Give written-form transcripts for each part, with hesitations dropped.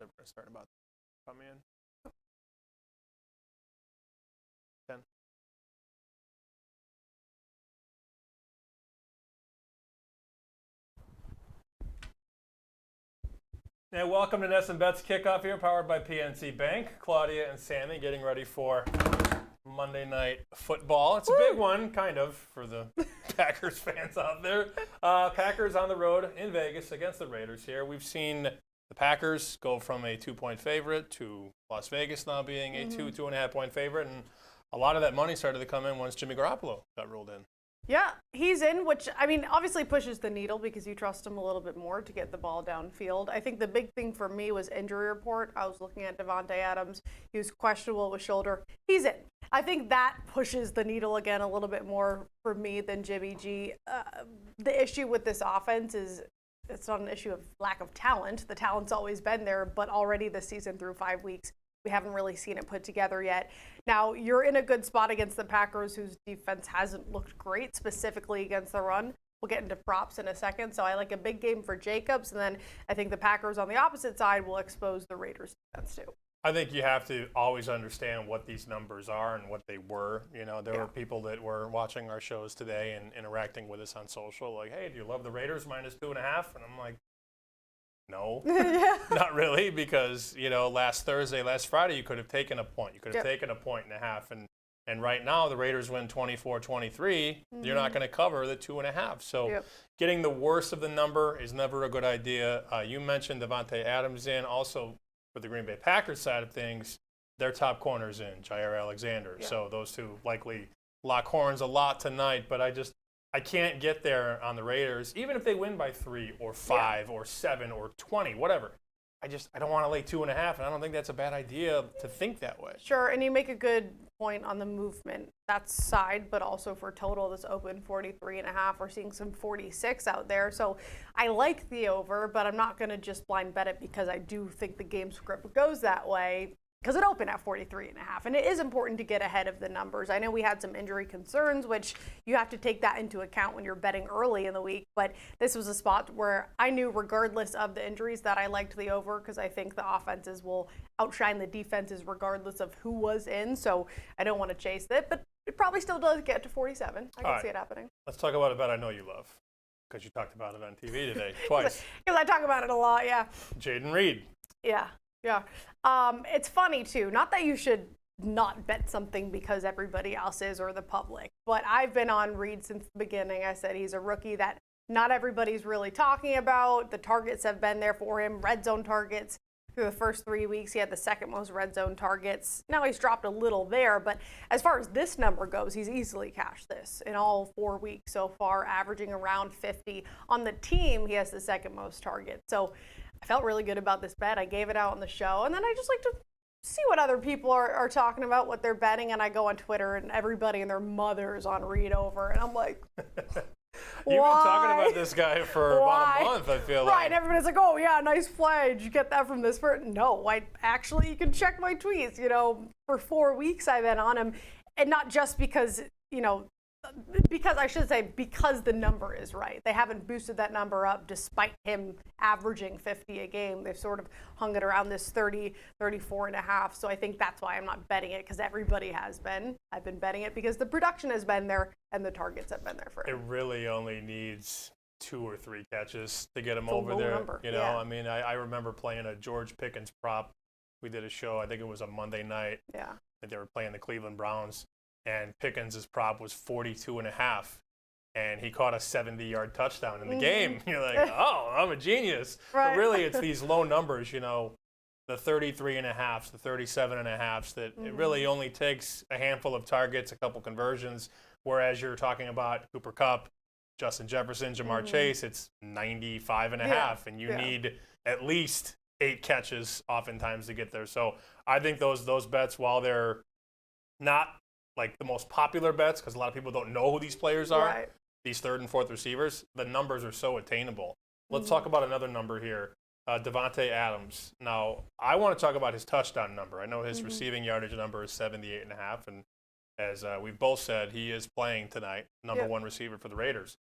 They're starting about to come in. 10. And welcome to NESN Bets Kickoff here, powered by PNC Bank. Claudia and Sammy getting ready for Monday Night Football. It's a big one, kind of, for the Packers fans out there. Packers on the road in Vegas against the Raiders here. We've seen the Packers go from a 2-point favorite to Las Vegas now being a 2.5-point favorite. And a lot of that money started to come in once Jimmy Garoppolo got ruled in. Yeah, he's in, which, I mean, obviously pushes the needle because you trust him a little bit more to get the ball downfield. I think the big thing for me was injury report. I was looking at Davante Adams. He was questionable with shoulder. He's in. I think that pushes the needle again a little bit more for me than Jimmy G. The issue with this offense is it's not an issue of lack of talent. The talent's always been there, but already this season through 5 weeks, we haven't really seen it put together yet. Now, you're in a good spot against the Packers, whose defense hasn't looked great, specifically against the run. We'll get into props in a second. So I like a big game for Jacobs, and then I think the Packers on the opposite side will expose the Raiders' defense too. I think you have to always understand what these numbers are and what they were. You know, there were people that were watching our shows today and interacting with us on social, like, hey, do you love the Raiders -2.5? And I'm like, no, not really, because, you know, last Friday, you could have taken a point. You could have taken a 1.5. And right now, the Raiders win 24-23. You're not going to cover the 2.5. So getting the worst of the number is never a good idea. You mentioned Davante Adams in. Also, for the Green Bay Packers side of things, their top corner's in, Jair Alexander. So those two likely lock horns a lot tonight. But I can't get there on the Raiders, even if they win by 3 or 5 or 7 or 20, whatever. I don't want to lay 2.5, and I don't think that's a bad idea to think that way. Sure, and you make a good point on the movement. That's side, but also for total, this open 43.5. We're seeing some 46 out there. So I like the over, but I'm not going to just blind bet it because I do think the game script goes that way. Because it opened at 43.5, and it is important to get ahead of the numbers. I know we had some injury concerns, which you have to take that into account when you're betting early in the week, but this was a spot where I knew regardless of the injuries that I liked the over because I think the offenses will outshine the defenses regardless of who was in, so I don't want to chase it, but it probably still does get to 47. I can see it happening. Let's talk about a bet I know you love because you talked about it on TV today twice. Because I talk about it a lot, yeah. Jaden Reed. Yeah. It's funny, too. Not that you should not bet something because everybody else is or the public, but I've been on Reed since the beginning. I said he's a rookie that not everybody's really talking about. The targets have been there for him, red zone targets. Through the first 3 weeks, he had the second most red zone targets. Now he's dropped a little there, but as far as this number goes, he's easily cashed this in all 4 weeks so far, averaging around 50. On the team, he has the second most targets. So I felt really good about this bet. I gave it out on the show, and then I just like to see what other people are talking about, what they're betting, and I go on Twitter, and everybody and their mother's on Reed over, and I'm like, You've been talking about this guy for about a month, I feel like. Right, and everybody's like, oh, yeah, nice play. Did you get that from this? No, actually, you can check my tweets. You know, for 4 weeks I've been on him, and not just because, because the number is right. They haven't boosted that number up despite him averaging 50 a game. They've sort of hung it around this 30, 34.5. So I think that's why I'm not betting it because everybody has been. I've been betting it because the production has been there and the targets have been there for him. It really only needs 2 or 3 catches to get him over there. Number. You know, I mean, I remember playing a George Pickens prop. We did a show, I think it was a Monday night. Yeah. That they were playing the Cleveland Browns. And Pickens' prop was 42.5, and he caught a 70-yard touchdown in the game. You're like, oh, I'm a genius. Right. But really, it's these low numbers, the 33.5s, the 37.5s, that it really only takes a handful of targets, a couple conversions, whereas you're talking about Cooper Kupp, Justin Jefferson, Jamar Chase, it's 95.5, and you need at least 8 catches oftentimes to get there. So I think those bets, while they're not like the most popular bets, because a lot of people don't know who these players are, these third and fourth receivers, the numbers are so attainable. Let's talk about another number here, Davante Adams. Now, I want to talk about his touchdown number. I know his receiving yardage number is 78.5, and as we've both said, he is playing tonight, number 1 receiver for the Raiders.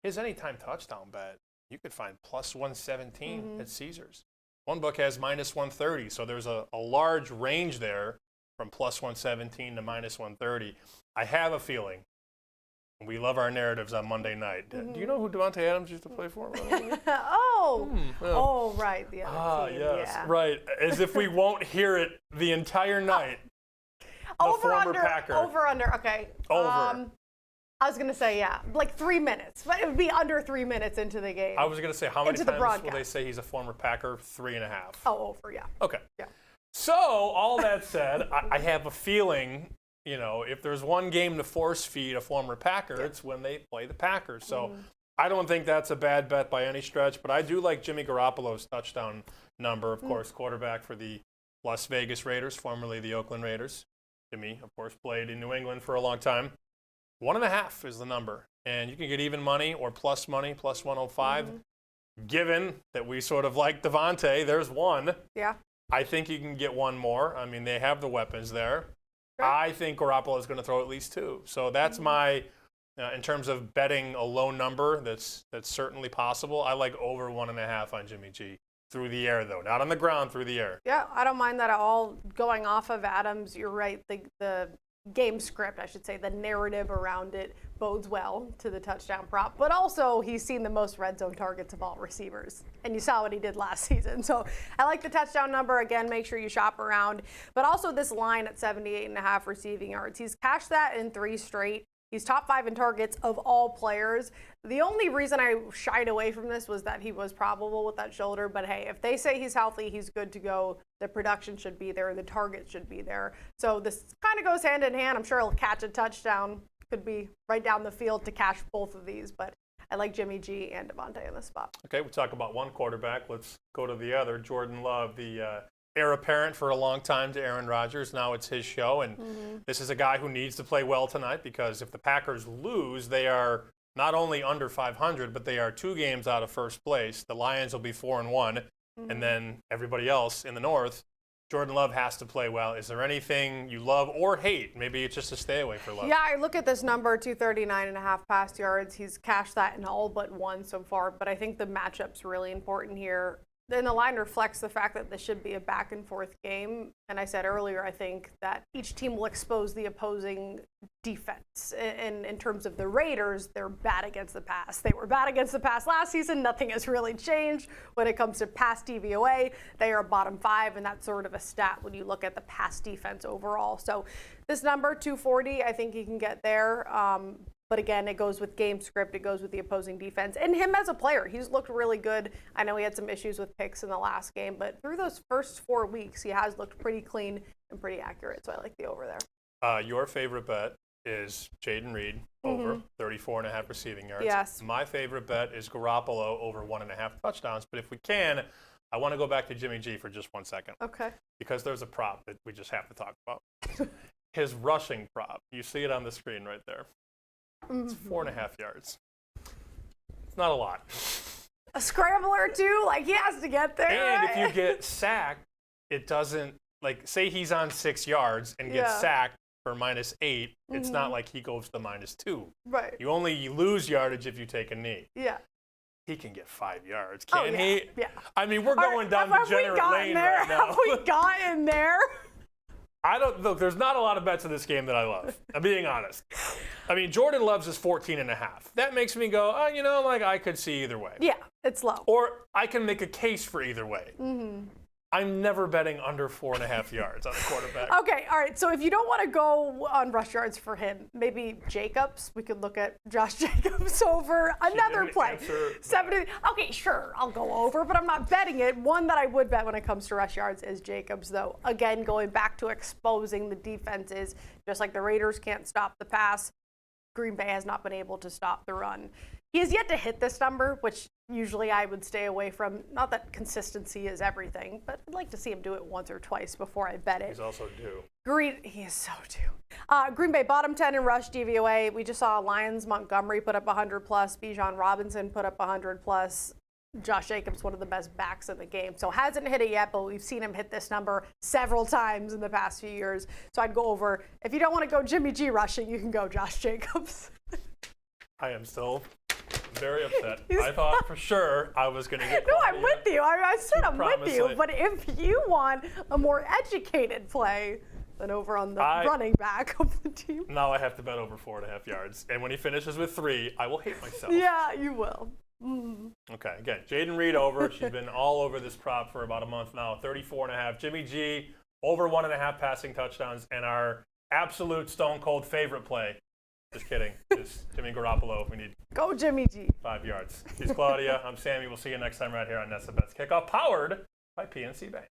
His anytime touchdown bet, you could find plus 117 at Caesars. One book has minus 130, so there's a large range there from plus 117 to minus 130. I have a feeling. We love our narratives on Monday night. Do you know who Davante Adams used to play for? Oh, right. The other team. Yes, yeah. right. As if we won't hear it the entire night. Over former under. Packer. Over under. Okay. Over. I was gonna say like 3 minutes, but it would be under 3 minutes into the game. I was gonna say how many Into the times will broadcast. they say he's a former Packer? 3.5. Oh, over. Yeah. Okay. Yeah. So all that said, I have a feeling. If there's one game to force feed a former Packer, it's when they play the Packers. So I don't think that's a bad bet by any stretch, but I do like Jimmy Garoppolo's touchdown number, of course, quarterback for the Las Vegas Raiders, formerly the Oakland Raiders. Jimmy, of course, played in New England for a long time. 1.5 is the number, and you can get even money or plus money, plus 105. Given that we sort of like Davante, there's one. Yeah. I think you can get one more. I mean, they have the weapons there. I think Garoppolo is going to throw at least 2. So that's my, in terms of betting a low number, that's certainly possible. I like over 1.5 on Jimmy G. Through the air, though. Not on the ground, through the air. Yeah, I don't mind that at all. Going off of Adams, you're right. The game script, I should say, the narrative around it bodes well to the touchdown prop. But also, he's seen the most red zone targets of all receivers. And you saw what he did last season. So I like the touchdown number. Again, make sure you shop around. But also this line at 78.5 receiving yards. He's cashed that in 3 straight. He's top 5 in targets of all players. The only reason I shied away from this was that he was probable with that shoulder. But hey, if they say he's healthy, he's good to go. The production should be there. The target should be there. So this kind of goes hand in hand. I'm sure he'll catch a touchdown. Could be right down the field to cash both of these. But I like Jimmy G and Davante in this spot. Okay, we talk about one quarterback. Let's go to the other. Jordan Love, the heir apparent for a long time to Aaron Rodgers. Now it's his show. And this is a guy who needs to play well tonight because if the Packers lose, they are not only under 500, but they are 2 games out of first place. The Lions will be 4-1, and then everybody else in the North. Jordan Love has to play well. Is there anything you love or hate? Maybe it's just a stay away for Love. Yeah, I look at this number, 239.5 pass yards. He's cashed that in all but one so far, but I think the matchup's really important here. Then the line reflects the fact that this should be a back and forth game. And I said earlier, I think that each team will expose the opposing defense. And in terms of the Raiders, they're bad against the pass. They were bad against the pass last season. Nothing has really changed when it comes to pass DVOA. They are bottom 5, and that's sort of a stat when you look at the pass defense overall. So this number, 240, I think he can get there. But again, it goes with game script. It goes with the opposing defense. And him as a player, he's looked really good. I know he had some issues with picks in the last game, but through those first 4 weeks, he has looked pretty clean and pretty accurate. So I like the over there. Your favorite bet is Jaden Reed over 34.5 receiving yards. Yes. My favorite bet is Garoppolo over 1.5 touchdowns. But if we can, I want to go back to Jimmy G for just 1 second. Okay. Because there's a prop that we just have to talk about. His rushing prop. You see it on the screen right there. It's 4.5 yards. It's not a lot. A scrambler or two, like he has to get there. And right? if you get sacked, it doesn't, like, say he's on 6 yards and gets sacked for -8, it's not like he goes to -2. Right. You only lose yardage if you take a knee. Yeah. He can get 5 yards, can't he? Yeah. I mean, we're going down degenerate lane right now. Have we gotten there? Look, there's not a lot of bets in this game that I love. I'm being honest. I mean, Jordan Love's is 14.5. That makes me go, I could see either way. Yeah, it's low. Or I can make a case for either way. I'm never betting under 4.5 yards on a quarterback. Okay, all right. So if you don't want to go on rush yards for him, maybe Jacobs. We could look at Josh Jacobs over another play. 70. Okay, sure, I'll go over, but I'm not betting it. One that I would bet when it comes to rush yards is Jacobs, though. Again, going back to exposing the defenses, just like the Raiders can't stop the pass, Green Bay has not been able to stop the run. He has yet to hit this number, which usually I would stay away from. Not that consistency is everything, but I'd like to see him do it once or twice before I bet it. He's also due. He is so due. Green Bay bottom 10 in rush DVOA. We just saw Lions Montgomery put up 100+. Bijan Robinson put up 100+. Josh Jacobs, one of the best backs in the game. So hasn't hit it yet, but we've seen him hit this number several times in the past few years. So I'd go over. If you don't want to go Jimmy G rushing, you can go Josh Jacobs. I am still very upset. I thought for sure I was going to get No, I'm Claudia with you. I said I'm with promise you. it. But if you want a more educated play than over on the running back of the team. Now I have to bet over 4.5 yards. And when he finishes with 3, I will hate myself. Yeah, you will. Okay, again, Jaden Reed over. She's been all over this prop for about a month now. 34.5. Jimmy G, over 1.5 passing touchdowns. And our absolute stone cold favorite play. Just kidding. Is Jimmy Garoppolo. We need Go Jimmy G. 5 yards. She's Claudia. I'm Sammy. We'll see you next time right here on NESN Bets Kickoff, powered by PNC Bank.